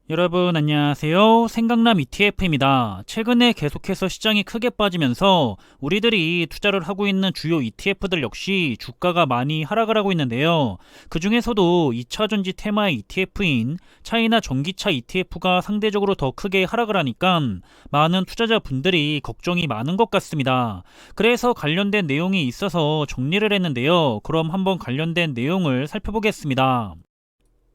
여러분 안녕하세요. 생강남 ETF입니다. 최근에 계속해서 시장이 크게 빠지면서 우리들이 투자를 하고 있는 주요 ETF들 역시 주가가 많이 하락을 하고 있는데요. 그 중에서도 2차전지 테마의 ETF인 차이나 전기차 ETF가 상대적으로 더 크게 하락을 하니까 많은 투자자분들이 걱정이 많은 것 같습니다. 그래서 관련된 내용이 있어서 정리를 했는데요. 그럼 한번 관련된 내용을 살펴보겠습니다.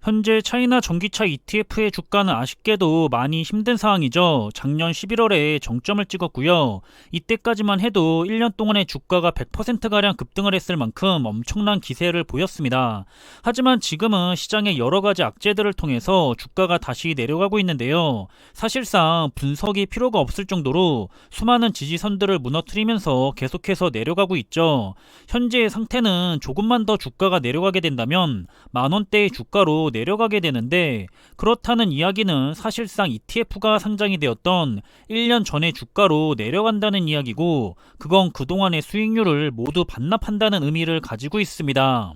현재 차이나 전기차 ETF의 주가는 아쉽게도 많이 힘든 상황이죠. 작년 11월에 정점을 찍었고요. 이때까지만 해도 1년 동안의 주가가 100%가량 급등을 했을 만큼 엄청난 기세를 보였습니다. 하지만 지금은 시장의 여러 가지 악재들을 통해서 주가가 다시 내려가고 있는데요. 사실상 분석이 필요가 없을 정도로 수많은 지지선들을 무너뜨리면서 계속해서 내려가고 있죠. 현재의 상태는 조금만 더 주가가 내려가게 된다면 만원대의 주가로 내려가게 되는데, 그렇다는 이야기는 사실상 ETF가 상장이 되었던 1년 전의 주가로 내려간다는 이야기고, 그건 그동안의 수익률을 모두 반납한다는 의미를 가지고 있습니다.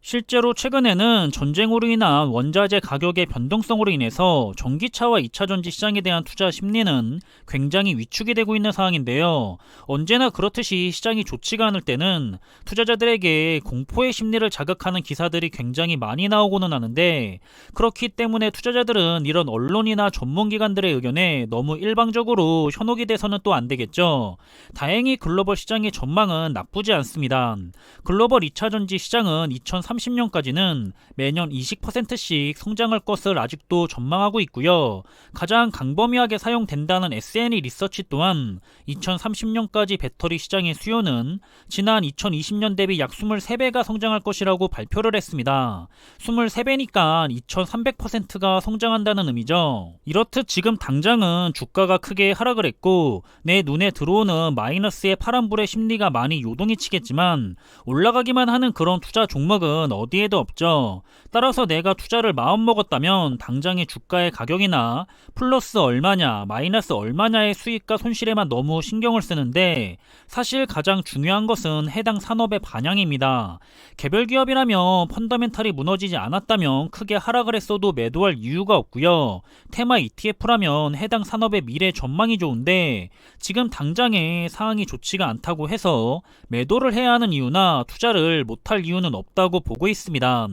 실제로 최근에는 전쟁으로 인한 원자재 가격의 변동성으로 인해서 전기차와 2차전지 시장에 대한 투자 심리는 굉장히 위축이 되고 있는 상황인데요. 언제나 그렇듯이 시장이 좋지가 않을 때는 투자자들에게 공포의 심리를 자극하는 기사들이 굉장히 많이 나오고는 하는데, 그렇기 때문에 투자자들은 이런 언론이나 전문기관들의 의견에 너무 일방적으로 현혹이 돼서는 또 안 되겠죠. 다행히 글로벌 시장의 전망은 나쁘지 않습니다. 글로벌 2차전지 시장은 2030년까지는 매년 20%씩 성장할 것을 아직도 전망하고 있고요. 가장 광범위하게 사용된다는 S&P 리서치 또한 2030년까지 배터리 시장의 수요는 지난 2020년 대비 약 23배가 성장할 것이라고 발표를 했습니다. 23배니까 2300%가 성장한다는 의미죠. 이렇듯 지금 당장은 주가가 크게 하락을 했고 내 눈에 들어오는 마이너스의 파란불의 심리가 많이 요동이 치겠지만, 올라가기만 하는 그런 투자 종목은 어디에도 없죠. 따라서 내가 투자를 마음먹었다면 당장의 주가의 가격이나 플러스 얼마냐 마이너스 얼마냐의 수익과 손실에만 너무 신경을 쓰는데, 사실 가장 중요한 것은 해당 산업의 반영입니다. 개별 기업이라면 펀더멘탈이 무너지지 않았다면 크게 하락을 했어도 매도할 이유가 없고요. 테마 ETF라면 해당 산업의 미래 전망이 좋은데, 지금 당장의 상황이 좋지가 않다고 해서 매도를 해야 하는 이유나 투자를 못할 이유는 없다고 보고 있습니다.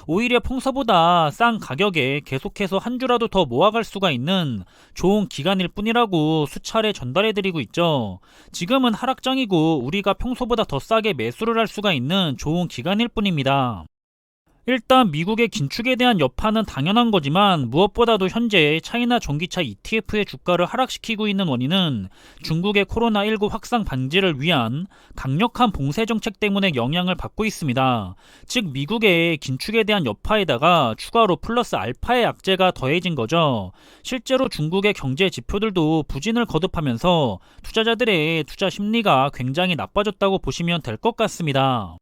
오히려 평소보다 싼 가격에 계속해서 한 주라도 더 모아갈 수가 있는 좋은 기간일 뿐이라고 수차례 전달해드리고 있죠. 지금은 하락장이고 우리가 평소보다 더 싸게 매수를 할 수가 있는 좋은 기간일 뿐입니다. 일단 미국의 긴축에 대한 여파는 당연한 거지만, 무엇보다도 현재 차이나 전기차 ETF의 주가를 하락시키고 있는 원인은 중국의 코로나19 확산 방지를 위한 강력한 봉쇄 정책 때문에 영향을 받고 있습니다. 즉 미국의 긴축에 대한 여파에다가 추가로 플러스 알파의 악재가 더해진 거죠. 실제로 중국의 경제 지표들도 부진을 거듭하면서 투자자들의 투자 심리가 굉장히 나빠졌다고 보시면 될 것 같습니다.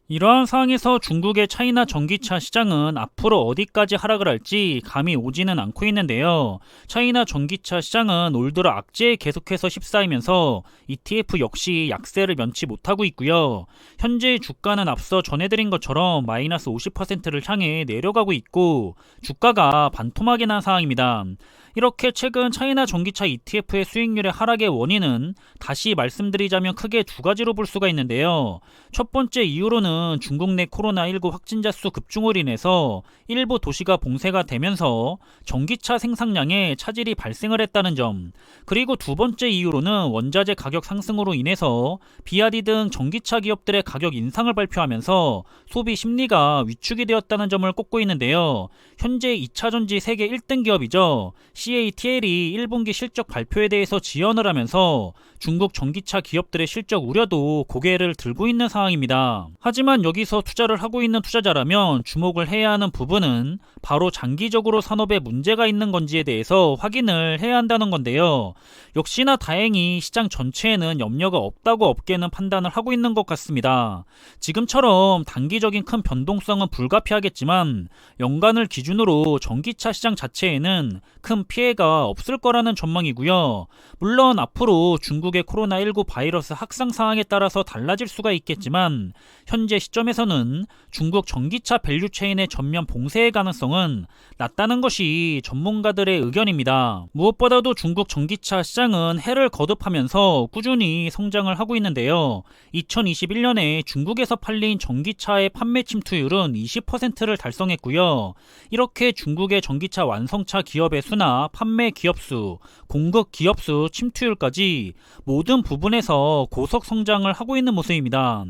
이러한 상황에서 중국의 차이나 전기차 시장은 앞으로 어디까지 하락을 할지 감이 오지는 않고 있는데요. 차이나 전기차 시장은 올 들어 악재에 계속해서 휩싸이면서 ETF 역시 약세를 면치 못하고 있고요. 현재 주가는 앞서 전해드린 것처럼 마이너스 50%를 향해 내려가고 있고 주가가 반토막이 난 상황입니다. 이렇게 최근 차이나 전기차 ETF의 수익률의 하락의 원인은 다시 말씀드리자면 크게 두 가지로 볼 수가 있는데요. 첫 번째 이유로는 중국 내 코로나19 확진자 수 급증으로 인해서 일부 도시가 봉쇄가 되면서 전기차 생산량에 차질이 발생을 했다는 점, 그리고 두 번째 이유로는 원자재 가격 상승으로 인해서 비아디 등 전기차 기업들의 가격 인상을 발표하면서 소비 심리가 위축이 되었다는 점을 꼽고 있는데요. 현재 2차전지 세계 1등 기업이죠. CATL이 1분기 실적 발표에 대해서 지연을 하면서 중국 전기차 기업들의 실적 우려도 고개를 들고 있는 상황입니다. 하지만 여기서 투자를 하고 있는 투자자라면 주목을 해야 하는 부분은 바로 장기적으로 산업에 문제가 있는 건지에 대해서 확인을 해야 한다는 건데요. 역시나 다행히 시장 전체에는 염려가 없다고 업계는 판단을 하고 있는 것 같습니다. 지금처럼 단기적인 큰 변동성은 불가피하겠지만 연간을 기준으로 전기차 시장 자체에는 큰 피해가 없을 거라는 전망이고요. 물론 앞으로 중국의 코로나19 바이러스 확산 상황에 따라서 달라질 수가 있겠지만 현재 시점에서는 중국 전기차 밸류체인의 전면 봉쇄의 가능성은 낮다는 것이 전문가들의 의견입니다. 무엇보다도 중국 전기차 시장은 해를 거듭하면서 꾸준히 성장을 하고 있는데요. 2021년에 중국에서 팔린 전기차의 판매 침투율은 20%를 달성했고요. 이렇게 중국의 전기차 완성차 기업의 수나 판매 기업 수, 공급 기업 수, 침투율까지 모든 부분에서 고속 성장을 하고 있는 모습입니다.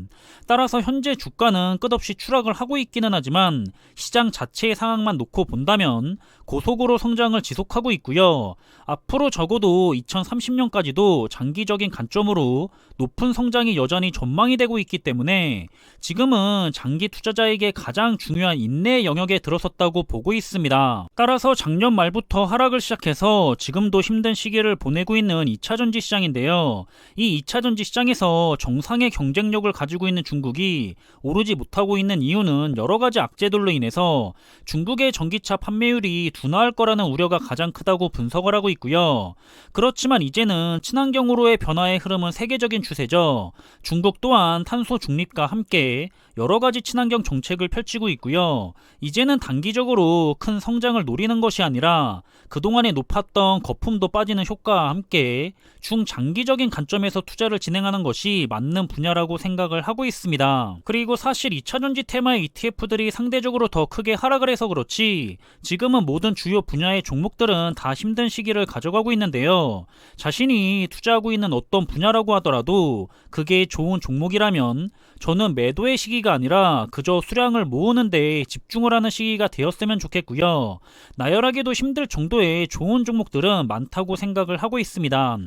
따라서 현재 주가는 끝없이 추락을 하고 있기는 하지만 시장 자체의 상황만 놓고 본다면 고속으로 성장을 지속하고 있고요. 앞으로 적어도 2030년까지도 장기적인 관점으로 높은 성장이 여전히 전망이 되고 있기 때문에 지금은 장기 투자자에게 가장 중요한 인내 영역에 들어섰다고 보고 있습니다. 따라서 작년 말부터 하락을 시작해서 지금도 힘든 시기를 보내고 있는 2차전지 시장인데요. 이 2차전지 시장에서 정상의 경쟁력을 가지고 있는 중국이 오르지 못하고 있는 이유는 여러가지 악재들로 인해서 중국의 전기차 판매율이 둔화할 거라는 우려가 가장 크다고 분석을 하고 있고요. 그렇지만 이제는 친환경으로의 변화의 흐름은 세계적인 추세죠. 중국 또한 탄소 중립과 함께 여러가지 친환경 정책을 펼치고 있고요. 이제는 단기적으로 큰 성장을 노리는 것이 아니라 그동안에 높았던 거품도 빠지는 효과와 함께 중장기적인 관점에서 투자를 진행하는 것이 맞는 분야라고 생각을 하고 있습니다. 그리고 사실 2차전지 테마의 ETF들이 상대적으로 더 크게 하락을 해서 그렇지 지금은 모든 주요 분야의 종목들은 다 힘든 시기를 가져가고 있는데요. 자신이 투자하고 있는 어떤 분야라고 하더라도 그게 좋은 종목이라면 저는 매도의 시기가 아니라 그저 수량을 모으는 데 집중을 하는 시기가 되었으면 좋겠고요. 나열하기도 힘들 정도의 좋은 종목들은 많다고 생각을 하고 있습니다.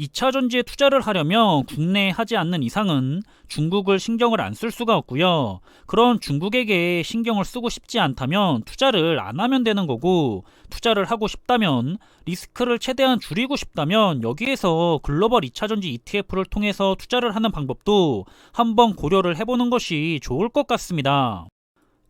2차전지에 투자를 하려면 국내에 하지 않는 이상은 중국을 신경을 안 쓸 수가 없고요. 그런 중국에게 신경을 쓰고 싶지 않다면 투자를 안 하면 되는 거고, 투자를 하고 싶다면 리스크를 최대한 줄이고 싶다면 여기에서 글로벌 2차전지 ETF를 통해서 투자를 하는 방법도 한번 고려를 해보는 것이 좋을 것 같습니다.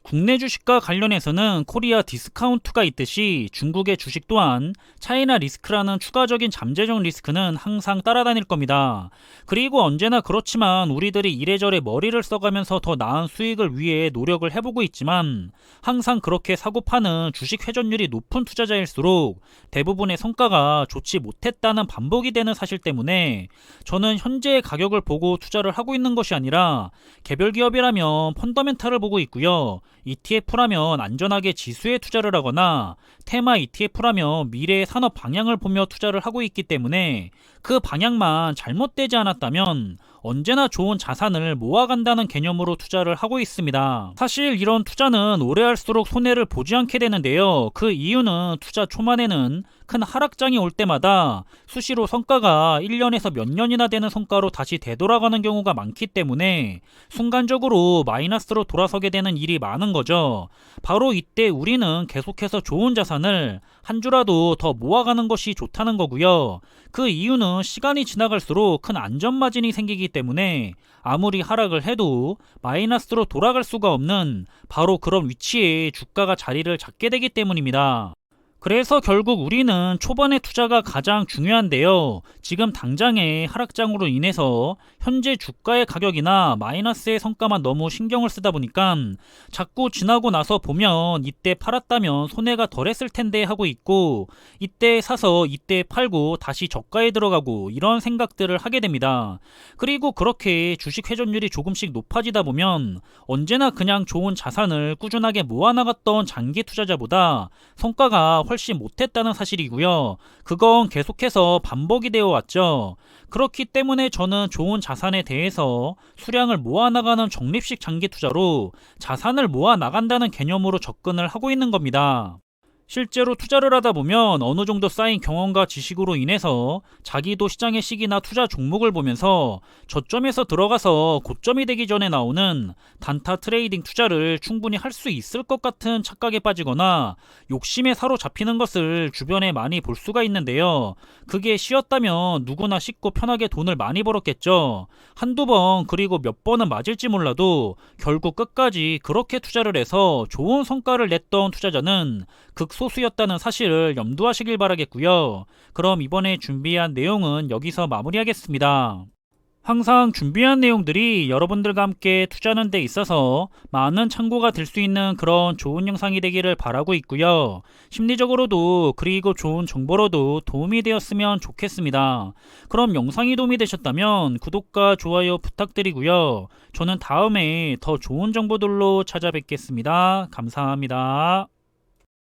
국내 주식과 관련해서는 코리아 디스카운트가 있듯이 중국의 주식 또한 차이나 리스크라는 추가적인 잠재적 리스크는 항상 따라다닐 겁니다. 그리고 언제나 그렇지만 우리들이 이래저래 머리를 써가면서 더 나은 수익을 위해 노력을 해보고 있지만 항상 그렇게 사고 파는 주식 회전율이 높은 투자자일수록 대부분의 성과가 좋지 못했다는 반복이 되는 사실 때문에 저는 현재의 가격을 보고 투자를 하고 있는 것이 아니라 개별 기업이라면 펀더멘탈을 보고 있고요. ETF라면 안전하게 지수에 투자를 하거나 테마 ETF라면 미래의 산업 방향을 보며 투자를 하고 있기 때문에 그 방향만 잘못되지 않았다면 언제나 좋은 자산을 모아간다는 개념으로 투자를 하고 있습니다. 사실 이런 투자는 오래 할수록 손해를 보지 않게 되는데요. 그 이유는 투자 초반에는 큰 하락장이 올 때마다 수시로 성과가 1년에서 몇 년이나 되는 성과로 다시 되돌아가는 경우가 많기 때문에 순간적으로 마이너스로 돌아서게 되는 일이 많은 거죠. 바로 이때 우리는 계속해서 좋은 자산을 한 주라도 더 모아가는 것이 좋다는 거고요. 그 이유는 시간이 지나갈수록 큰 안전마진이 생기기 때문에 아무리 하락을 해도 마이너스로 돌아갈 수가 없는 바로 그런 위치에 주가가 자리를 잡게 되기 때문입니다. 그래서 결국 우리는 초반의 투자가 가장 중요한데요. 지금 당장의 하락장으로 인해서 현재 주가의 가격이나 마이너스의 성과만 너무 신경을 쓰다 보니까 자꾸 지나고 나서 보면 이때 팔았다면 손해가 덜했을 텐데 하고 있고, 이때 사서 이때 팔고 다시 저가에 들어가고 이런 생각들을 하게 됩니다. 그리고 그렇게 주식 회전율이 조금씩 높아지다 보면 언제나 그냥 좋은 자산을 꾸준하게 모아나갔던 장기 투자자보다 성과가 훨씬 못했다는 사실이고요. 그건 계속해서 반복이 되어 왔죠. 그렇기 때문에 저는 좋은 자산에 대해서 수량을 모아나가는 적립식 장기 투자로 자산을 모아나간다는 개념으로 접근을 하고 있는 겁니다. 실제로 투자를 하다 보면 어느 정도 쌓인 경험과 지식으로 인해서 자기도 시장의 시기나 투자 종목을 보면서 저점에서 들어가서 고점이 되기 전에 나오는 단타 트레이딩 투자를 충분히 할 수 있을 것 같은 착각에 빠지거나 욕심에 사로잡히는 것을 주변에 많이 볼 수가 있는데요. 그게 쉬었다면 누구나 쉽고 편하게 돈을 많이 벌었겠죠. 한두 번 그리고 몇 번은 맞을지 몰라도 결국 끝까지 그렇게 투자를 해서 좋은 성과를 냈던 투자자는 극소수였다는 사실을 염두하시길 바라겠고요. 그럼 이번에 준비한 내용은 여기서 마무리하겠습니다. 항상 준비한 내용들이 여러분들과 함께 투자하는 데 있어서 많은 참고가 될 수 있는 그런 좋은 영상이 되기를 바라고 있고요. 심리적으로도 그리고 좋은 정보로도 도움이 되었으면 좋겠습니다. 그럼 영상이 도움이 되셨다면 구독과 좋아요 부탁드리고요. 저는 다음에 더 좋은 정보들로 찾아뵙겠습니다. 감사합니다.